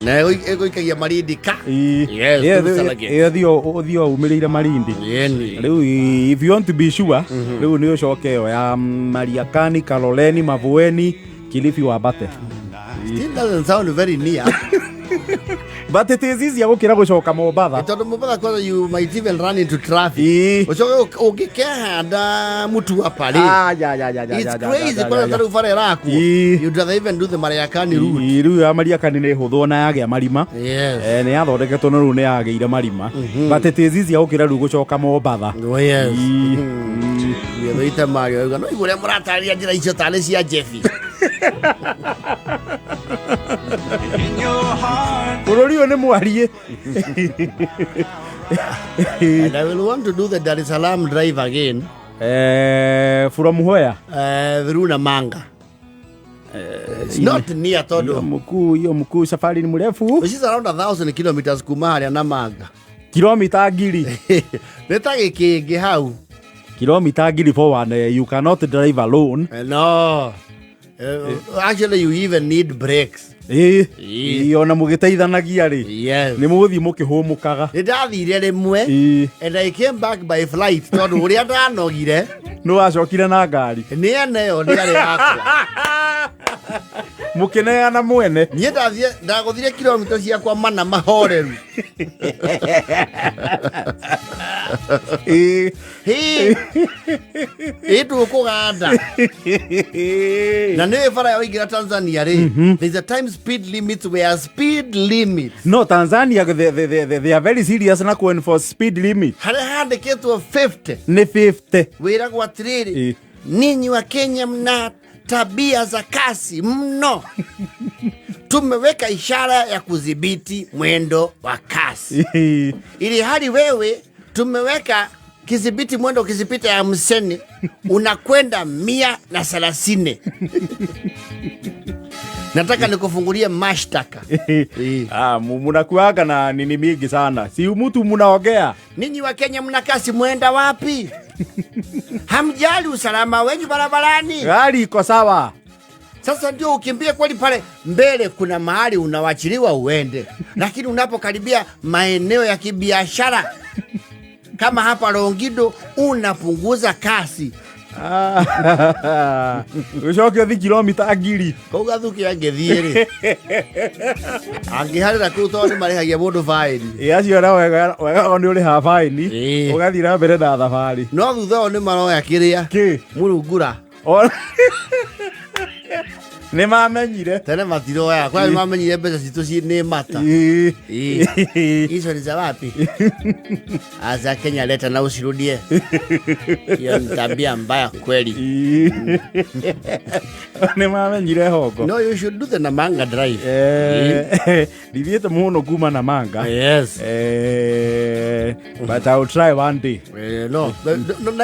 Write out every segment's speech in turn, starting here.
Na ego ikagia marindi ka. Thio umirire marindi. Riu if you want to be sure, riu ni ucoke ya Mariakani, Kaloleni, Mavueni, Kilifi wa Bate. Still doesn't sound very near. But it is easy gukira gucoka Mombatha. Itondo Mombatha kwa you might even run into traffic. Ucoke ukikehanda mutu hapa ri. It's crazy kwa taru fare raku. You'd rather even do the Mariakani route. Riu ya Mariakani ni huthu na yage marima. Yes. Ni yathondeketwo no riu ni yageire marima. But it is easy gukira riu gucoka Mombatha. Oh yes. Yeita Mario no igure murataria njira icio tale cia Jeffy. Urori ni mwarie. And I will want to do the Dar es Salaam drive again. From where? Through Namanga. It's not near todo. Yo mkuu safari ni mrefu. Which is around 1,000 kilometers kuma haria Namanga. Kilomita ngiri. Netagi kingi hau. Kilomita ngiri for one. You cannot drive alone. No. Actually, you even need brakes. Ona mugiteithanagia ri. Yes. Ni muguthi mukihumukaga. Ndathire rimwe and I came back by flight. Tondu uria ndanogire no acokire na ngari. Ni eneyo ni ari yakwa. Mukineana mwene. Ni ndaguthire kilomita ciakwa mana mahoreru. Itu kuganda. Na ne fara ya igira Tanzania ri. There's a time speed limit where speed limit. No, Tanzania they are very serious na ku enforce speed limit. Handiketwo 50. Ni 50. Wira kwa tiriri. Ninyi wa Kenya mna tabia za kasi mno. Tumeweka ishara ya kudhibiti mwendo wa kasi. Ili hadi wewe tumeweka kidhibiti mwendo kizipita ya 50 unakwenda 130. Nataka nikufungulie mashtaka. Mnakuaga na nini mingi sana. Si mtu mnaongea. Ninyi wa Kenya mna kasi mwenda wapi? Hamjali usalama wenu barabarani. Gari iko sawa. Sasa ndio ukimbie kweli pale mbele kuna mahali unawachiliwa uende. Lakini unapokaribia maeneo ya kibiashara kama hapa Longido unapunguza kasi. Ucoke thi kilomita ngiri. Kuga thuki angethire. Angiharira kuto ni marihagia mundu fine. Acio na wega ni uri ha fine. Ugathira mbere na thabari. No thutha ni maroya kiria. Murungura. Ni mamenyire. Tene matiroya. Kwa ni mamenyire mbeca citu ci ni mata. Hizo ni za wapi? Aza Kenya leta na usirudie. Hiyo ni tabia mbaya kweli. Ni mamenyire hogo. No, you should do the Namanga drive. Diviete muno kuma Namanga. Yes. But I will try one day. No,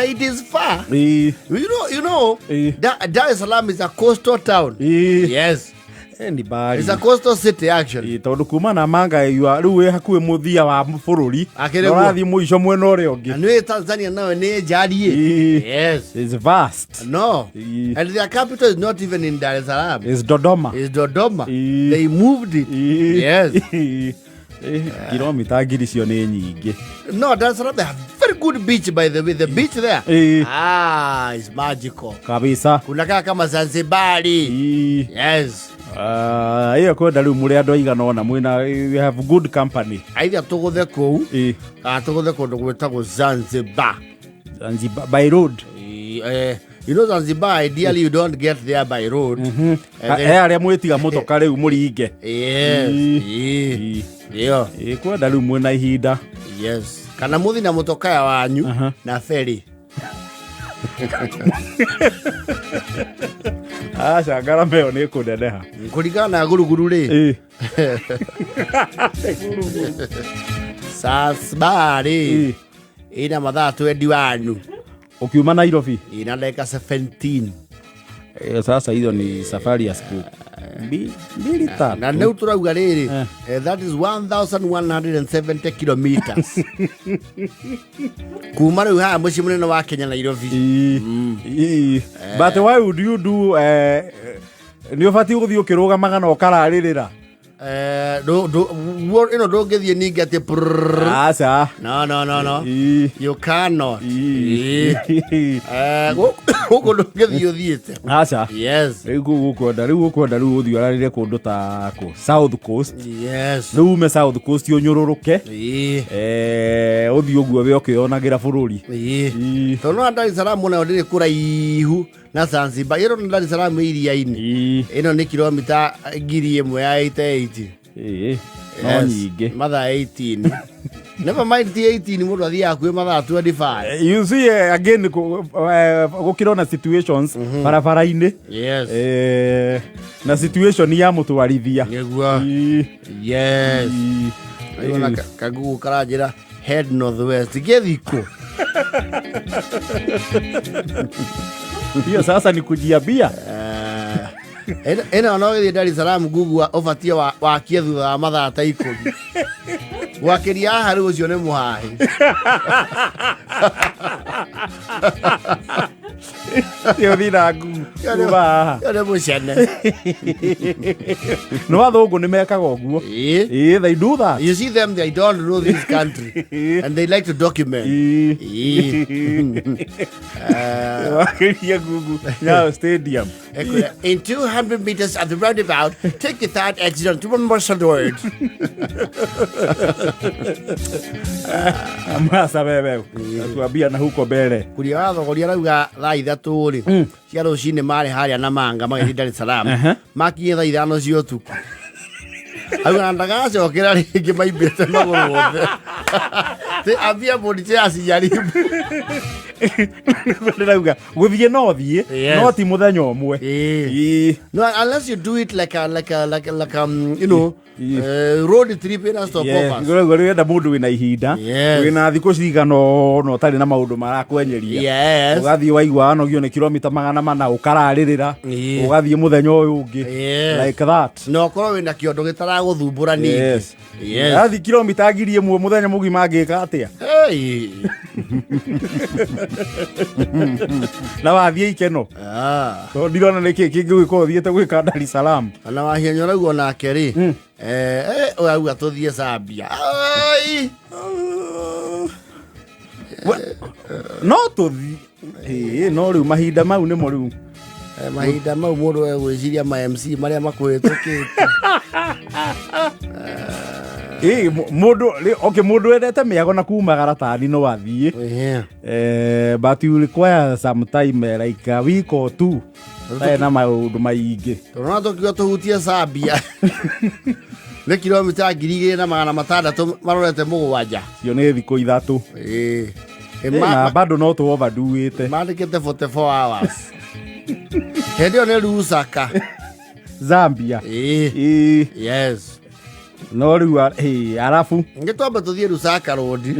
it is far. You know, Dar es Salaam is a coastal town. Yes. It's a coastal city actually. Tondu kuma Namanga riu hakuhi muthia wa bururi. Norathi muico mwena uria ungi. And we Tanzania now ni jarie. Yes. It's vast. No. And their capital is not even in Dar es Salaam. It's Dodoma. They moved it. Yes. Kilomita ngiri cio ni nyingi. No, Dar es Salaam they have very good beach by the way. The beach there. It's magical. Kabisa. Unakaa kama Zanzibari. Yes. Iyo kwenda riu muri andu aigana ona mwina we have good company. Aitha tuguthe kou. Tuguthe kundu gwetagwo Zanzibar. Zanzibar by road. You know Zanzibar, ideally you don't get there by road. Aria mwitiga motoka riu muringe. Yes. Yo. Kwenda riu mwina ihinda. Yes. Kana muthi na motoka ya wanyu na ferry. Cangara meo ni kuneneha. Kuringana na guruguru ri. Sasbari. Ina mathaa 21. Ukiuma Nairobi ina dakika 17. Sasa hizo ni safari ya siku 2-3. Na leo turauga riri, that is 1170 kilometers. Kuma riu ha muci munene wa Kenya Nairobi. But why would you do ni ubati guthi ukirugamaga na ukararirira? Don't get your nigga to Asa. No. You cannot. Don't get your theater. Asa. Yes. Riu ukwenda uthio ararire kundu ta South Coast. Yes. Riu me South Coast unyururuke. Uthio guo we ukionagira bururi. Tono Dar es Salaam mona ndire kuraihu na Zanzibar. Iro Dar es Salaam iria-ini. Ino ni kilomita 1,000 ya 88. No nyingi. Mathaa 18. Never mind the 18 mundu athia kwe mathaa 25. You see again gukirona situations barabara-ini. Yes. Na situation ya mutwarithia. Niguo. Yes. Ayona kagugu karajira head northwest gethiko. Hiyo sasa ni kujiambia. Ena onogethi Dar es Salaam gugu ofatia wa kiethu wa mathaa ta 10. Wakiria haru ucio ni muhahi. Yo thina gugu. Yo mucene. No athungu ni mekaga uguo. They do that. You see them, they don't know this country and they like to document. Wakiria gugu. Now stadium. In 200 meters at the roundabout, take the third exit on 2 more road. Amasa bebe. Tuambia na huko mbele. Kuria wathogoria rauga thaa 3 ri. Cia rucini mari haria na manga magithii Dar es Salaam. Makinyie thaa 5 cia utuku. Auga ndagacokera ringi maimbite maguru wothe. Te ambia bodi ya sijaribu. Rauga guthie no thie no ti muthenya umwe. No, unless you do it like you know, road trip in a stop over. Gwenda mundu wina ihinda wina thiku cigana no tari na maundu marakwenyeria. Ugathie waigua anogio ni kilomita 400 ukararirira ugathie muthenya uyu ungi like that. No korwo wina kiondo gitara guthumbura ni. Yes. Athi kilomita 1,000 muthenya mugima ngika atia. Na wathie ikeno. To ndirona niki kingigiko thiete gwika Dar es Salaam. Ana wahienya raugo nake ri. Auga tuthie Zambia. No tuthie. No riu mahinda mau ni mo riu. Mahinda mau mundu egwiciria ma MC maria makuhitukite. Mundu endete miago na kumagara tani no wathie. But you require some time like a week or two. Na maundu maingi. Tona tukio tuhutie Zambia. Ni kilomita 2,600 marorete mugwanja. Cio ni thiku 3. Na bado no tu overdo it. Mandikite 44 hours. Hendio ni Lusaka. Zambia. Yes. No riu arafu. Ngitwamba tuthie Lusaka road.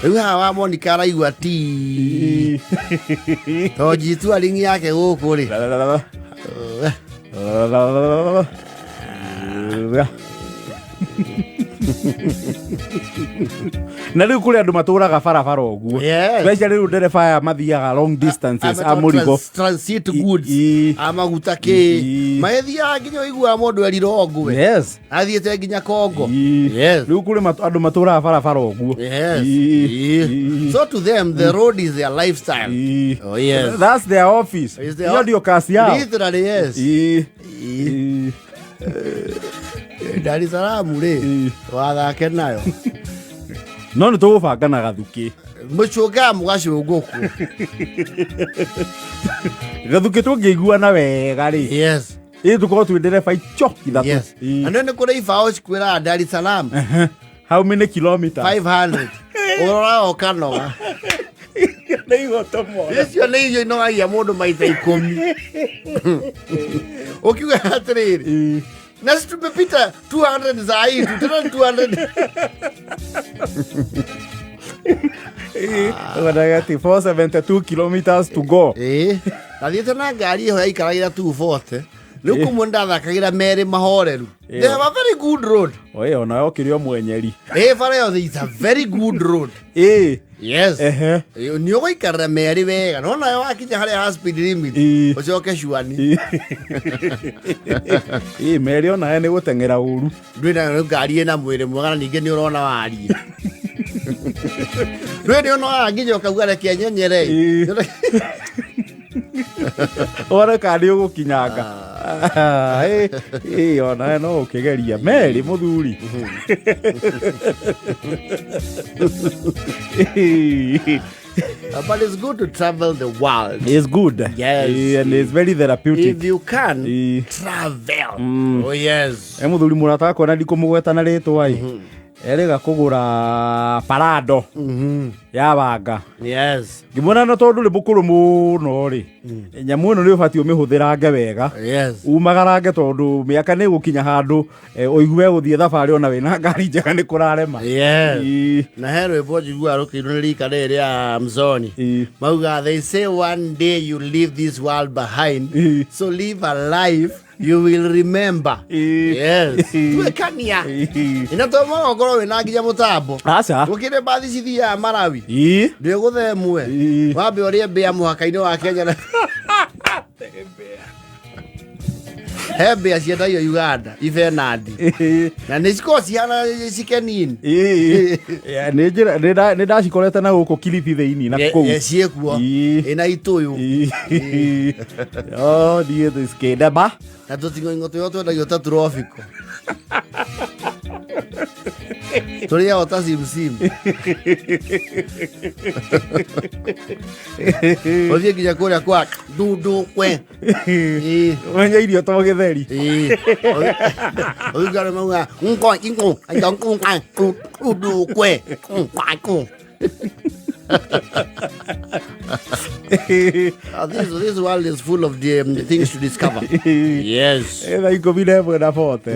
Riu hawa Monica araigua ti. To jitu alingi yake guku ri. Na riu kuri andu maturaga barabara uguo. Wecha riu ndereba ya mathiaga long distances amurigo transit goods amaguta ki maethia nginya igua mundu eriro ngwe. Yes. Athiete nginya Kongo. Yes. Riu kuri andu maturaga barabara uguo. Yes. So to them the road is their lifestyle. Oh yes. That's their office. Hiyo ndio kazi yao. Literally yes. Dar es Salaam ri wathake nayo. No nitugubanga na gathuki. Muchunga mugacunguku. Gathuki tungiguana wega ri. Yes. Tuko twendere icho ithatu. Yes. Anene kuri ifao cikwira Dar es Salaam. How many kilometers? 500. Ora okanoga. Neigo tomo. Icio neiyo inogagia mundu maita 10. Ukiuga atiriri. Nasi tumepita 200 za hii, tutaona 200. Wadagati 472 kilometers to go. Na thiete na ngari ho yaikaragira 240. Nuku munda thakagira Meri mahoreru. They have a very good road. Oye, ona okirio mwenyeri. Fareo, it's a very good road. Yes. Ni ogoikara Meri wega. No na wakinya haria speed limit. Ucoke shuani. Meri ona ni gutengera uru. Ndwina ngari ena mwire mwega ninge ni urona wari. Ndwina ona nginya ukauga reke nyenyere. Ora kadi ugukinyanga. Ona no ukigeria Meri muthuri. But it's good to travel the world. It's good. Yes. And it's very therapeutic. If you can, travel. Oh, yes. Muthuri murataka kuona ndikumugweta na ritwa erega kugura parado ya banga. Yes. Ngimona no tondu ri bukuru muno ri nyamu ino ni ubati umihuthirange wega. Yes. Umagarange tondu miaka ni gukinya handu oigwe guthie thabari ona wina ngari njega ni kurarema. Yes. Na hero ebo jigua rukirwo ni rika ri ya Mzoni. Mauga they say one day you leave this world behind. So live a life you will remember. Yes. Tuekania. Inatomo ogoro wina nginya mutambo. Acha. Ukire bathi cithia Marawi. Ndio guthemwe. Wambe orie mbia muhaka-ini wa Kenya na Hebe asiendayo Uganda, Ifenadi. Na nisiko ciana cikenini. Nĩ ndacikorete na gũkũ Kilifi thĩinĩ na kũu. Ciekuo. Ina ituyu. Thiĩ skĩndeba. Na tũtingo tuyo twendagio ta trofiko. Tulia ota simsim. Othie nginya kuria kwa ndudu kwe. Wenya irio to gĩtheri. Oigare mauga ngo ingo ayongo ndudu kwe. This world is full of things to discover. Yes. Ela iko vile na fote.